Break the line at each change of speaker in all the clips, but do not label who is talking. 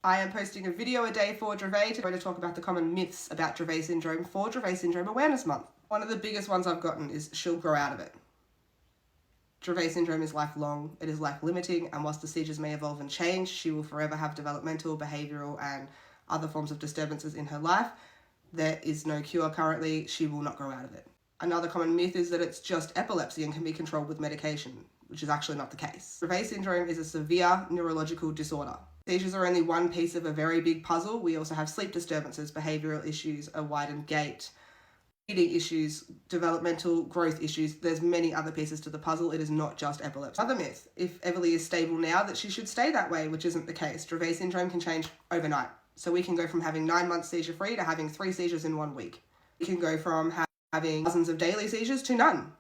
I am posting a video a day for Dravet to talk about the common myths about Dravet syndrome for Dravet Syndrome Awareness Month. One of the biggest ones I've gotten is she'll grow out of it. Dravet syndrome is lifelong, it is life-limiting, and whilst the seizures may evolve and change, she will forever have developmental, behavioural and other forms of disturbances in her life. There is no cure currently, she will not grow out of it. Another common myth is that it's just epilepsy and can be controlled with medication, which is actually not the case. Dravet syndrome is a severe neurological disorder. Seizures are only one piece of a very big puzzle. We also have sleep disturbances, behavioural issues, a widened gait, eating issues, developmental growth issues. There's many other pieces to the puzzle. It is not just epilepsy. Another myth, if Everly is stable now, that she should stay that way, which isn't the case. Dravet syndrome can change overnight. So we can go from having 9 months seizure free to having 3 seizures in 1 week. We can go from having dozens of daily seizures to none.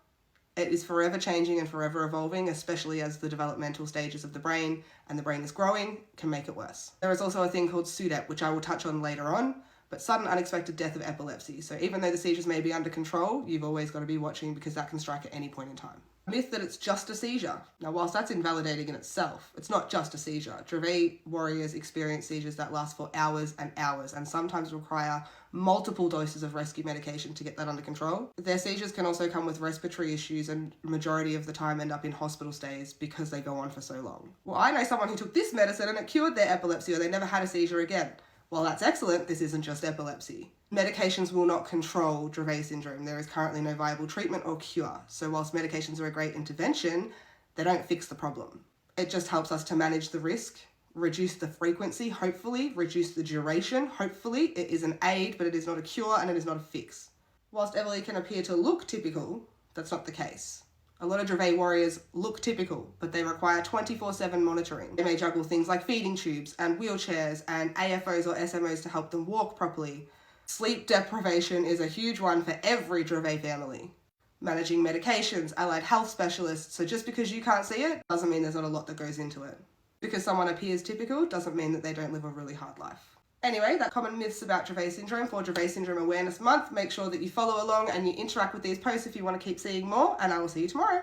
It is forever changing and forever evolving, especially as the developmental stages of the brain and the brain is growing can make it worse. There is also a thing called SUDEP, which I will touch on later on, but sudden unexpected death of epilepsy. So even though the seizures may be under control, you've always got to be watching because that can strike at any point in time. Myth that it's just a seizure. Now, whilst that's invalidating in itself, it's not just a seizure. Dravet warriors experience seizures that last for hours and hours and sometimes require multiple doses of rescue medication to get that under control. Their seizures can also come with respiratory issues and majority of the time end up in hospital stays because they go on for so long. Well, I know someone who took this medicine and it cured their epilepsy or they never had a seizure again. While that's excellent, this isn't just epilepsy. Medications will not control Dravet syndrome. There is currently no viable treatment or cure. So whilst medications are a great intervention, they don't fix the problem. It just helps us to manage the risk, reduce the frequency, hopefully, reduce the duration, hopefully. It is an aid, but it is not a cure and it is not a fix. Whilst Everly can appear to look typical, that's not the case. A lot of Dravet warriors look typical, but they require 24/7 monitoring. They may juggle things like feeding tubes and wheelchairs and AFOs or SMOs to help them walk properly. Sleep deprivation is a huge one for every Dravet family. Managing medications, allied health specialists, so just because you can't see it doesn't mean there's not a lot that goes into it. Because someone appears typical doesn't mean that they don't live a really hard life. Anyway, that's common myths about Dravet syndrome for Dravet Syndrome Awareness Month. Make sure that you follow along and you interact with these posts if you want to keep seeing more, and I will see you tomorrow.